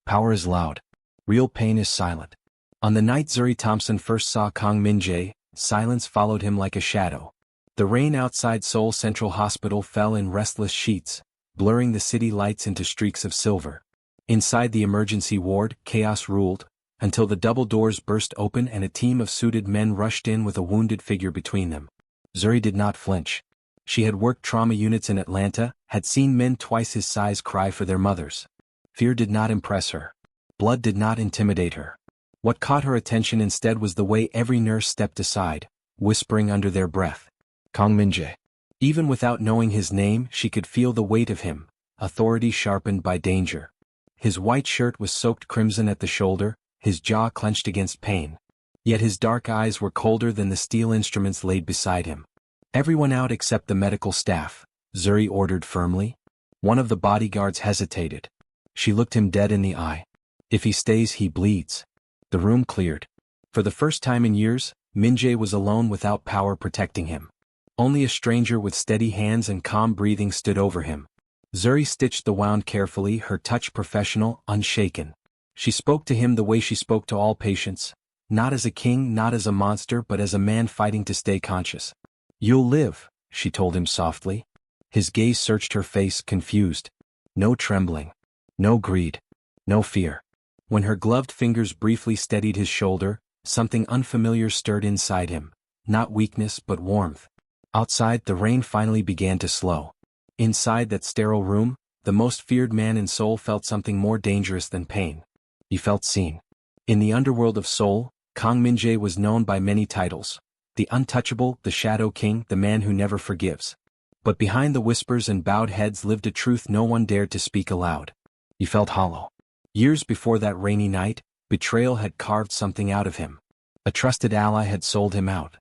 Power is loud. Real pain is silent. On the night Zuri Thompson first saw Kang Min-jae, silence followed him like a shadow. The rain outside Seoul Central Hospital fell in restless sheets, blurring the city lights into streaks of silver. Inside the emergency ward, chaos ruled, until the double doors burst open and a team of suited men rushed in with a wounded figure between them. Zuri did not flinch. She had worked trauma units in Atlanta, had seen men twice his size cry for their mothers. Fear did not impress her. Blood did not intimidate her. What caught her attention instead was the way every nurse stepped aside, whispering under their breath. Kang Min-jae. Even without knowing his name, she could feel the weight of him, authority sharpened by danger. His white shirt was soaked crimson at the shoulder, his jaw clenched against pain. Yet his dark eyes were colder than the steel instruments laid beside him. Everyone out except the medical staff, Zuri ordered firmly. One of the bodyguards hesitated. She looked him dead in the eye. If he stays, he bleeds. The room cleared. For the first time in years, Min-jae was alone without power protecting him. Only a stranger with steady hands and calm breathing stood over him. Zuri stitched the wound carefully, her touch professional, unshaken. She spoke to him the way she spoke to all patients, not as a king, not as a monster, but as a man fighting to stay conscious. "You'll live," she told him softly. His gaze searched her face, confused. No trembling. No greed. No fear. When her gloved fingers briefly steadied his shoulder, something unfamiliar stirred inside him, not weakness but warmth. Outside, the rain finally began to slow. Inside that sterile room, the most feared man in Seoul felt something more dangerous than pain. He felt seen. In the underworld of Seoul, Kang Min-jae was known by many titles: the Untouchable, the Shadow King, the man who never forgives. But behind the whispers and bowed heads lived a truth no one dared to speak aloud. He felt hollow. Years before that rainy night, betrayal had carved something out of him. A trusted ally had sold him out.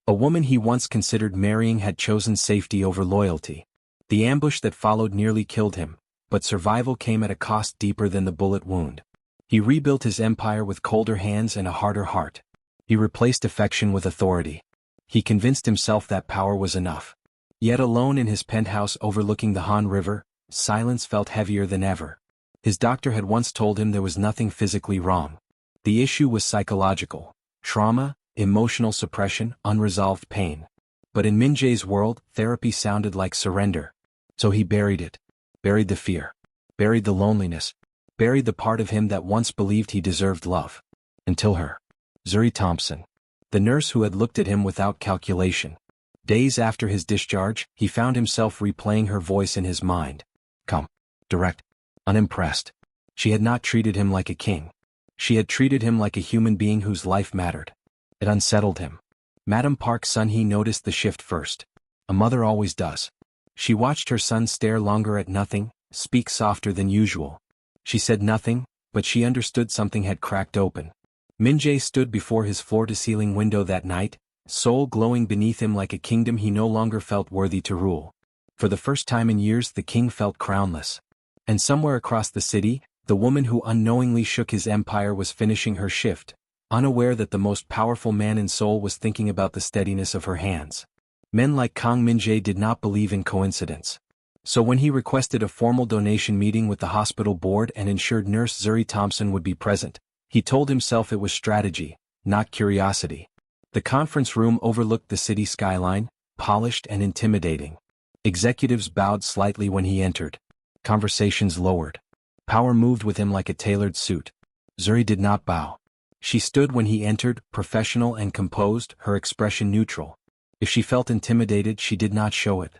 A woman he once considered marrying had chosen safety over loyalty. The ambush that followed nearly killed him, but survival came at a cost deeper than the bullet wound. He rebuilt his empire with colder hands and a harder heart. He replaced affection with authority. He convinced himself that power was enough. Yet alone in his penthouse overlooking the Han River, silence felt heavier than ever. His doctor had once told him there was nothing physically wrong. The issue was psychological. Trauma, emotional suppression, unresolved pain. But in Min-jae's world, therapy sounded like surrender. So he buried it. Buried the fear. Buried the loneliness. Buried the part of him that once believed he deserved love. Until her. Zuri Thompson. The nurse who had looked at him without calculation. Days after his discharge, he found himself replaying her voice in his mind. Calm. Direct. Unimpressed. She had not treated him like a king. She had treated him like a human being whose life mattered. It unsettled him. Madam Park's son, he noticed the shift first. A mother always does. She watched her son stare longer at nothing, speak softer than usual. She said nothing, but she understood something had cracked open. Min-jae stood before his floor-to-ceiling window that night, soul glowing beneath him like a kingdom he no longer felt worthy to rule. For the first time in years, the king felt crownless. And somewhere across the city, the woman who unknowingly shook his empire was finishing her shift, unaware that the most powerful man in Seoul was thinking about the steadiness of her hands. Men like Kang Min-jae did not believe in coincidence. So when he requested a formal donation meeting with the hospital board and ensured Nurse Zuri Thompson would be present, he told himself it was strategy, not curiosity. The conference room overlooked the city skyline, polished and intimidating. Executives bowed slightly when he entered. Conversations lowered. Power moved with him like a tailored suit. Zuri did not bow. She stood when he entered, professional and composed, her expression neutral. If she felt intimidated, she did not show it.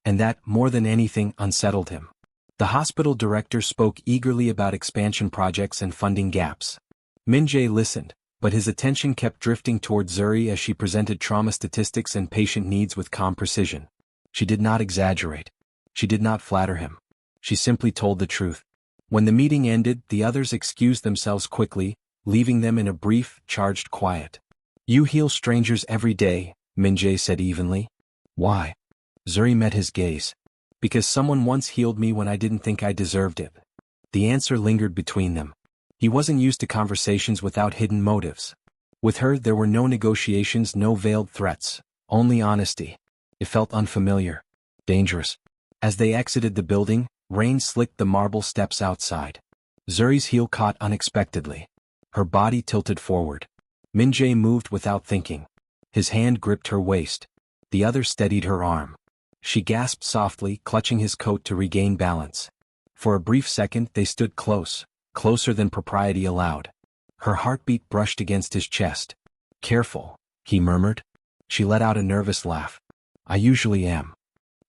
And that, more than anything, unsettled him. The hospital director spoke eagerly about expansion projects and funding gaps. Min-jae listened, but his attention kept drifting toward Zuri as she presented trauma statistics and patient needs with calm precision. She did not exaggerate. She did not flatter him. She simply told the truth. When the meeting ended, the others excused themselves quickly, leaving them in a brief, charged quiet. "You heal strangers every day," Min-jae said evenly. "Why?" Zuri met his gaze. "Because someone once healed me when I didn't think I deserved it." The answer lingered between them. He wasn't used to conversations without hidden motives. With her, there were no negotiations, no veiled threats, only honesty. It felt unfamiliar, dangerous. As they exited the building, rain slicked the marble steps outside. Zuri's heel caught unexpectedly. Her body tilted forward. Min-jae moved without thinking. His hand gripped her waist. The other steadied her arm. She gasped softly, clutching his coat to regain balance. For a brief second they stood close, closer than propriety allowed. Her heartbeat brushed against his chest. "Careful," he murmured. She let out a nervous laugh. "I usually am."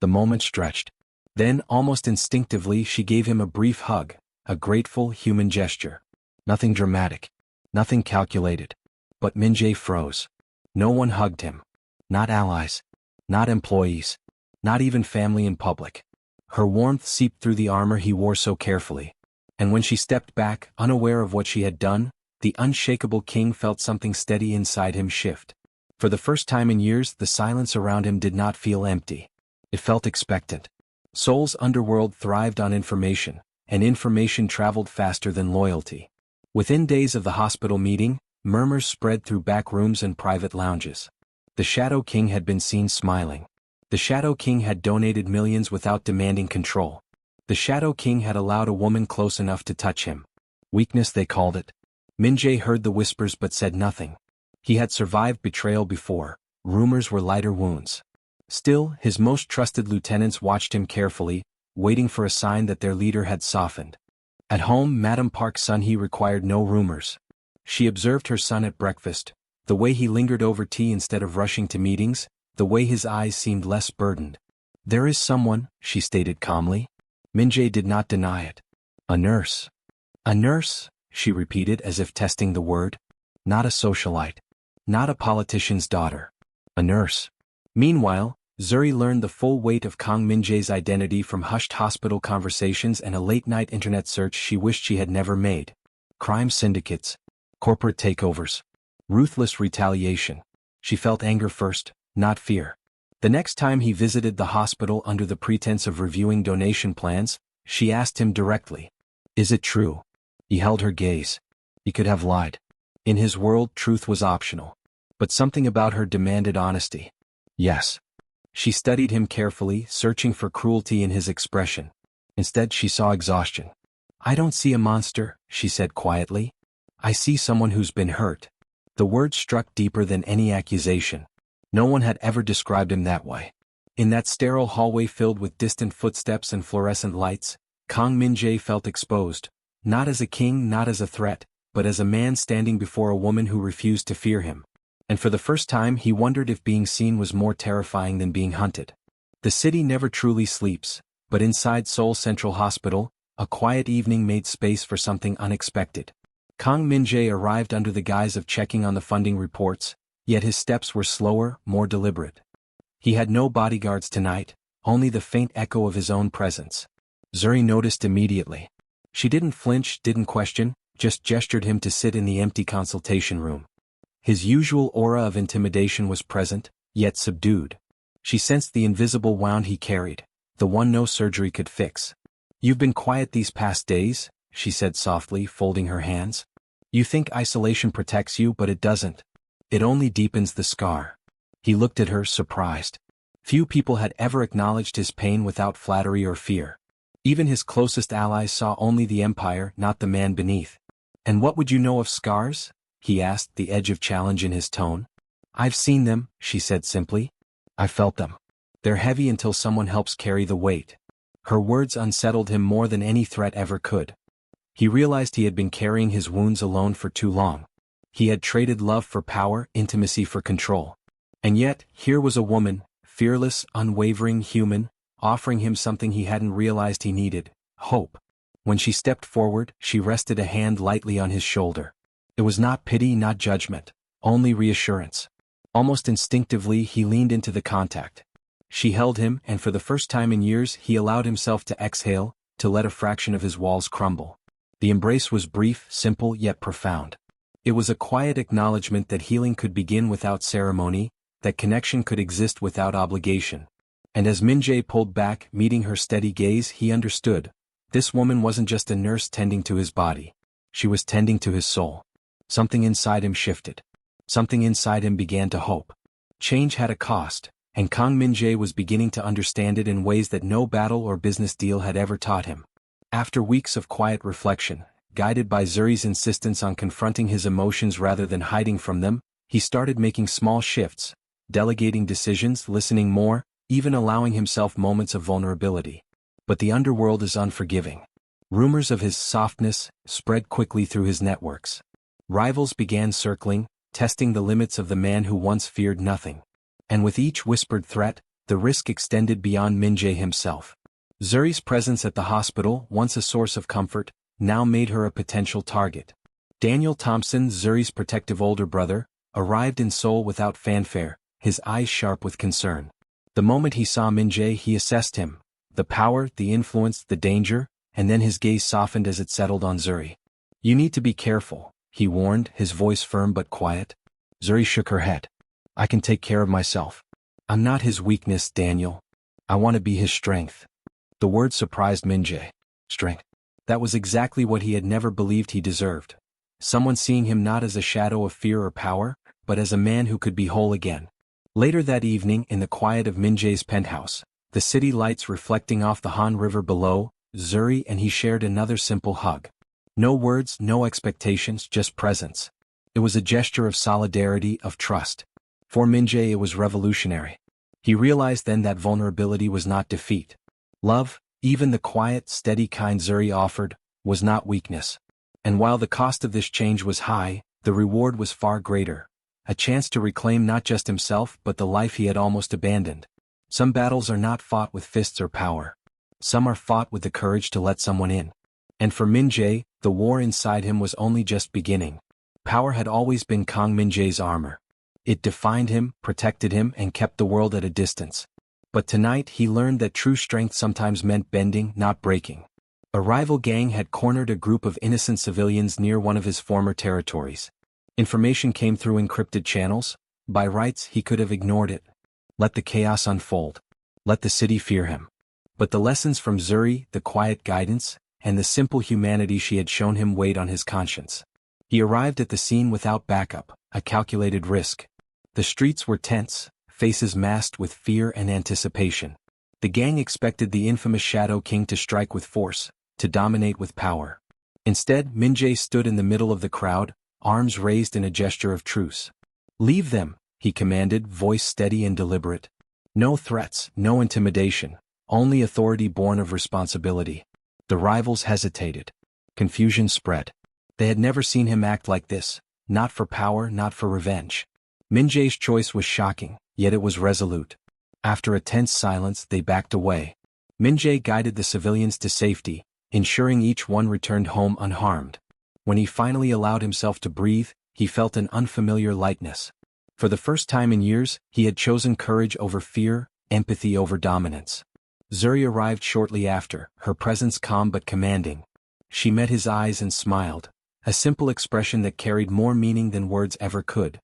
The moment stretched. Then, almost instinctively, she gave him a brief hug, a grateful human gesture. Nothing dramatic. Nothing calculated. But Min-jae froze. No one hugged him. Not allies. Not employees. Not even family in public. Her warmth seeped through the armor he wore so carefully. And when she stepped back, unaware of what she had done, the unshakable king felt something steady inside him shift. For the first time in years, the silence around him did not feel empty. It felt expectant. Seoul's underworld thrived on information, and information traveled faster than loyalty. Within days of the hospital meeting, murmurs spread through back rooms and private lounges. The Shadow King had been seen smiling. The Shadow King had donated millions without demanding control. The Shadow King had allowed a woman close enough to touch him. Weakness, they called it. Min-jae heard the whispers but said nothing. He had survived betrayal before. Rumors were lighter wounds. Still, his most trusted lieutenants watched him carefully, waiting for a sign that their leader had softened. At home, Madame Park Sun-hee required no rumors. She observed her son at breakfast, the way he lingered over tea instead of rushing to meetings, the way his eyes seemed less burdened. "There is someone," she stated calmly. Min-jae did not deny it. "A nurse." "A nurse," she repeated as if testing the word. "Not a socialite. Not a politician's daughter. A nurse." Meanwhile, Zuri learned the full weight of Kang Min-jae's identity from hushed hospital conversations and a late-night internet search she wished she had never made. Crime syndicates. Corporate takeovers. Ruthless retaliation. She felt anger first, not fear. The next time he visited the hospital under the pretense of reviewing donation plans, she asked him directly. "Is it true?" He held her gaze. He could have lied. In his world, truth was optional. But something about her demanded honesty. "Yes." She studied him carefully, searching for cruelty in his expression. Instead, she saw exhaustion. "I don't see a monster," she said quietly. "I see someone who's been hurt." The word struck deeper than any accusation. No one had ever described him that way. In that sterile hallway filled with distant footsteps and fluorescent lights, Kang Min-jae felt exposed, not as a king, not as a threat, but as a man standing before a woman who refused to fear him. And for the first time he wondered if being seen was more terrifying than being hunted. The city never truly sleeps, but inside Seoul Central Hospital, a quiet evening made space for something unexpected. Kang Min-jae arrived under the guise of checking on the funding reports, yet his steps were slower, more deliberate. He had no bodyguards tonight, only the faint echo of his own presence. Zuri noticed immediately. She didn't flinch, didn't question, just gestured him to sit in the empty consultation room. His usual aura of intimidation was present, yet subdued. She sensed the invisible wound he carried, the one no surgery could fix. "You've been quiet these past days," she said softly, folding her hands. "You think isolation protects you, but it doesn't. It only deepens the scar." He looked at her, surprised. Few people had ever acknowledged his pain without flattery or fear. Even his closest allies saw only the empire, not the man beneath. "And what would you know of scars?" he asked, the edge of challenge in his tone. "I've seen them," she said simply. "I felt them. They're heavy until someone helps carry the weight." Her words unsettled him more than any threat ever could. He realized he had been carrying his wounds alone for too long. He had traded love for power, intimacy for control. And yet, here was a woman, fearless, unwavering, human, offering him something he hadn't realized he needed, hope. When she stepped forward, she rested a hand lightly on his shoulder. It was not pity, not judgment, only reassurance. Almost instinctively he leaned into the contact. She held him, and for the first time in years he allowed himself to exhale, to let a fraction of his walls crumble. The embrace was brief, simple, yet profound. It was a quiet acknowledgement that healing could begin without ceremony, that connection could exist without obligation. And as Min-jae pulled back, meeting her steady gaze, he understood. This woman wasn't just a nurse tending to his body. She was tending to his soul. Something inside him shifted. Something inside him began to hope. Change had a cost, and Kang Min-jae was beginning to understand it in ways that no battle or business deal had ever taught him. After weeks of quiet reflection, guided by Zuri's insistence on confronting his emotions rather than hiding from them, he started making small shifts, delegating decisions, listening more, even allowing himself moments of vulnerability. But the underworld is unforgiving. Rumors of his softness spread quickly through his networks. Rivals began circling, testing the limits of the man who once feared nothing. And with each whispered threat, the risk extended beyond Min-jae himself. Zuri's presence at the hospital, once a source of comfort, now made her a potential target. Daniel Thompson, Zuri's protective older brother, arrived in Seoul without fanfare, his eyes sharp with concern. The moment he saw Min-jae, he assessed him, the power, the influence, the danger, and then his gaze softened as it settled on Zuri. "You need to be careful," he warned, his voice firm but quiet. Zuri shook her head. "I can take care of myself. I'm not his weakness, Daniel. I want to be his strength." The word surprised Min-jae. Strength. That was exactly what he had never believed he deserved. Someone seeing him not as a shadow of fear or power, but as a man who could be whole again. Later that evening, in the quiet of Min-jae's penthouse, the city lights reflecting off the Han River below, Zuri and he shared another simple hug. No words, no expectations, just presence. It was a gesture of solidarity, of trust. For Min-jae it was revolutionary. He realized then that vulnerability was not defeat. Love, even the quiet, steady kind Zuri offered, was not weakness. And while the cost of this change was high, the reward was far greater. A chance to reclaim not just himself but the life he had almost abandoned. Some battles are not fought with fists or power. Some are fought with the courage to let someone in. And for Min-jae, the war inside him was only just beginning. Power had always been Kang Min-jae's armor. It defined him, protected him, and kept the world at a distance. But tonight he learned that true strength sometimes meant bending, not breaking. A rival gang had cornered a group of innocent civilians near one of his former territories. Information came through encrypted channels. By rights he could have ignored it. Let the chaos unfold. Let the city fear him. But the lessons from Zuri, the quiet guidance, and the simple humanity she had shown him weighed on his conscience. He arrived at the scene without backup, a calculated risk. The streets were tense, faces masked with fear and anticipation. The gang expected the infamous Shadow King to strike with force, to dominate with power. Instead, Min-jae stood in the middle of the crowd, arms raised in a gesture of truce. "Leave them," he commanded, voice steady and deliberate. No threats, no intimidation, only authority born of responsibility. The rivals hesitated. Confusion spread. They had never seen him act like this, not for power, not for revenge. Min-jae's choice was shocking, yet it was resolute. After a tense silence, they backed away. Min-jae guided the civilians to safety, ensuring each one returned home unharmed. When he finally allowed himself to breathe, he felt an unfamiliar lightness. For the first time in years, he had chosen courage over fear, empathy over dominance. Zuri arrived shortly after, her presence calm but commanding. She met his eyes and smiled, a simple expression that carried more meaning than words ever could.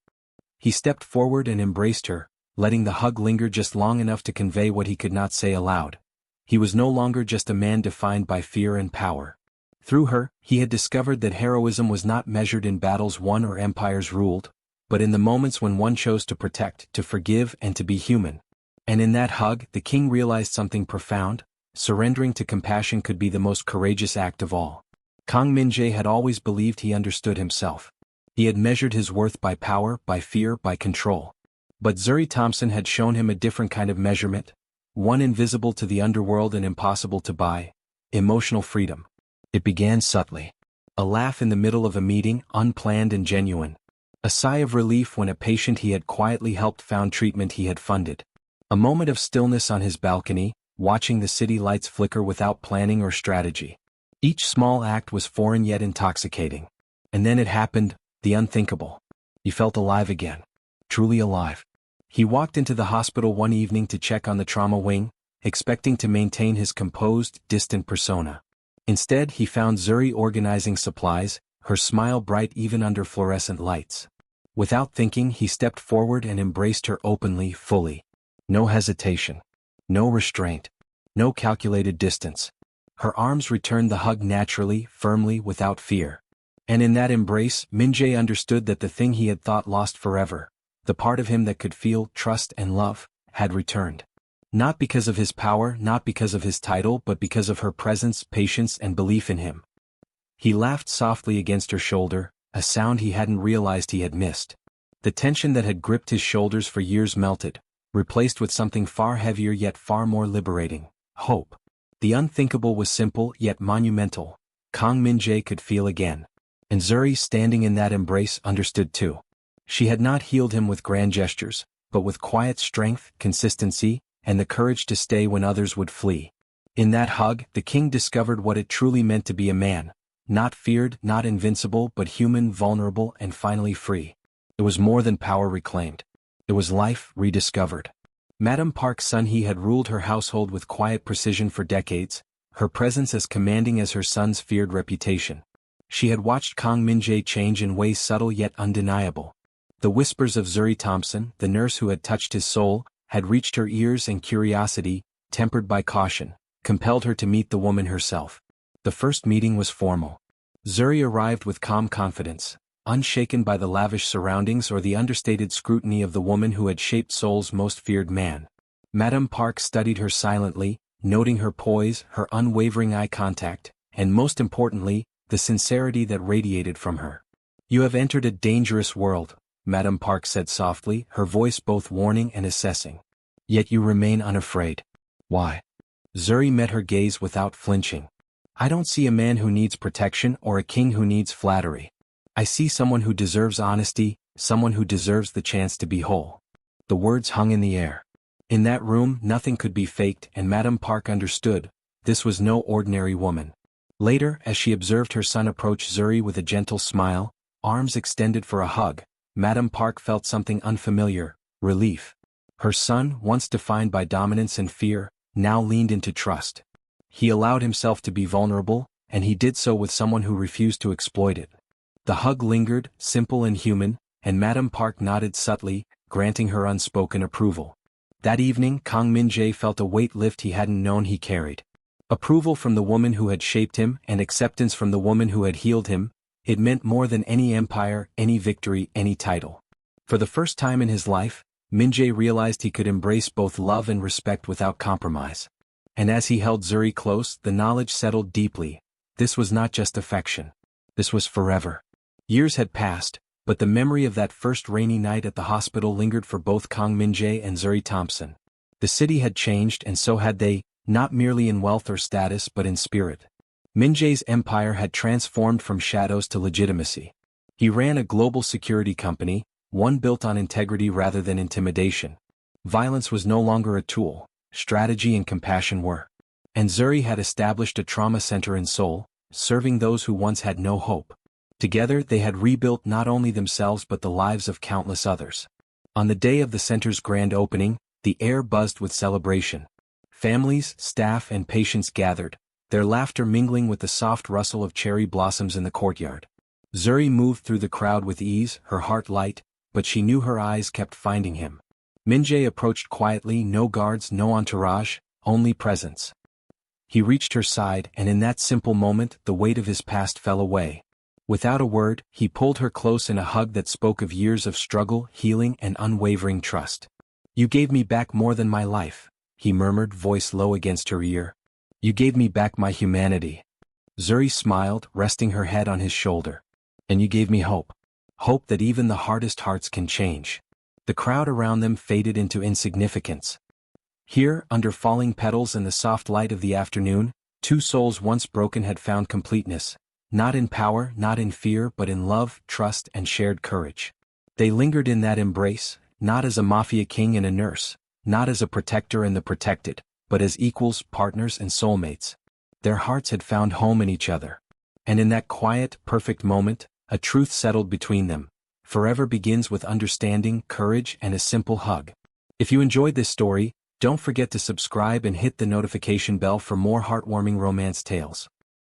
He stepped forward and embraced her, letting the hug linger just long enough to convey what he could not say aloud. He was no longer just a man defined by fear and power. Through her, he had discovered that heroism was not measured in battles won or empires ruled, but in the moments when one chose to protect, to forgive, and to be human. And in that hug, the king realized something profound. Surrendering to compassion could be the most courageous act of all. Kang Min-jae had always believed he understood himself. He had measured his worth by power, by fear, by control. But Zuri Thompson had shown him a different kind of measurement, one invisible to the underworld and impossible to buy: emotional freedom. It began subtly. A laugh in the middle of a meeting, unplanned and genuine. A sigh of relief when a patient he had quietly helped found treatment he had funded. A moment of stillness on his balcony, watching the city lights flicker without planning or strategy. Each small act was foreign yet intoxicating. And then it happened, the unthinkable. He felt alive again. Truly alive. He walked into the hospital one evening to check on the trauma wing, expecting to maintain his composed, distant persona. Instead, he found Zuri organizing supplies, her smile bright even under fluorescent lights. Without thinking, he stepped forward and embraced her openly, fully. No hesitation. No restraint. No calculated distance. Her arms returned the hug naturally, firmly, without fear. And in that embrace, Min-jae understood that the thing he had thought lost forever, the part of him that could feel, trust, and love, had returned. Not because of his power, not because of his title, but because of her presence, patience, and belief in him. He laughed softly against her shoulder, a sound he hadn't realized he had missed. The tension that had gripped his shoulders for years melted, replaced with something far heavier yet far more liberating: hope. The unthinkable was simple yet monumental. Kang Min-jae could feel again. And Zuri, standing in that embrace, understood too. She had not healed him with grand gestures, but with quiet strength, consistency, and the courage to stay when others would flee. In that hug, the king discovered what it truly meant to be a man. Not feared, not invincible, but human, vulnerable, and finally free. It was more than power reclaimed. It was life rediscovered. Madame Park Sun-hee had ruled her household with quiet precision for decades, her presence as commanding as her son's feared reputation. She had watched Kang Min-jae change in ways subtle yet undeniable. The whispers of Zuri Thompson, the nurse who had touched his soul, had reached her ears, and curiosity, tempered by caution, compelled her to meet the woman herself. The first meeting was formal. Zuri arrived with calm confidence, unshaken by the lavish surroundings or the understated scrutiny of the woman who had shaped Seoul's most feared man. Madame Park studied her silently, noting her poise, her unwavering eye contact, and most importantly, the sincerity that radiated from her. "You have entered a dangerous world," Madame Park said softly, her voice both warning and assessing. "Yet you remain unafraid. Why?" Zuri met her gaze without flinching. "I don't see a man who needs protection or a king who needs flattery. I see someone who deserves honesty, someone who deserves the chance to be whole." The words hung in the air. In that room nothing could be faked, and Madame Park understood, this was no ordinary woman. Later, as she observed her son approach Zuri with a gentle smile, arms extended for a hug, Madame Park felt something unfamiliar: relief. Her son, once defined by dominance and fear, now leaned into trust. He allowed himself to be vulnerable, and he did so with someone who refused to exploit it. The hug lingered, simple and human, and Madame Park nodded subtly, granting her unspoken approval. That evening Kang Min-jae felt a weight lift he hadn't known he carried. Approval from the woman who had shaped him, and acceptance from the woman who had healed him. It meant more than any empire, any victory, any title. For the first time in his life, Min-jae realized he could embrace both love and respect without compromise. And as he held Zuri close, the knowledge settled deeply. This was not just affection. This was forever. Years had passed, but the memory of that first rainy night at the hospital lingered for both Kang Min-jae and Zuri Thompson. The city had changed, and so had they, not merely in wealth or status but in spirit. Min-jae's empire had transformed from shadows to legitimacy. He ran a global security company, one built on integrity rather than intimidation. Violence was no longer a tool, strategy and compassion were. And Zuri had established a trauma center in Seoul, serving those who once had no hope. Together they had rebuilt not only themselves but the lives of countless others. On the day of the center's grand opening, the air buzzed with celebration. Families, staff and patients gathered, their laughter mingling with the soft rustle of cherry blossoms in the courtyard. Zuri moved through the crowd with ease, her heart light, but she knew her eyes kept finding him. Min-jae approached quietly, no guards, no entourage, only presence. He reached her side, and in that simple moment the weight of his past fell away. Without a word, he pulled her close in a hug that spoke of years of struggle, healing and unwavering trust. "You gave me back more than my life," he murmured, voice low against her ear. "You gave me back my humanity." Zuri smiled, resting her head on his shoulder. "And you gave me hope. Hope that even the hardest hearts can change." The crowd around them faded into insignificance. Here, under falling petals and the soft light of the afternoon, two souls once broken had found completeness. Not in power, not in fear, but in love, trust, and shared courage. They lingered in that embrace, not as a mafia king and a nurse, not as a protector and the protected, but as equals, partners, and soulmates. Their hearts had found home in each other. And in that quiet, perfect moment, a truth settled between them. Forever begins with understanding, courage, and a simple hug. If you enjoyed this story, don't forget to subscribe and hit the notification bell for more heartwarming romance tales.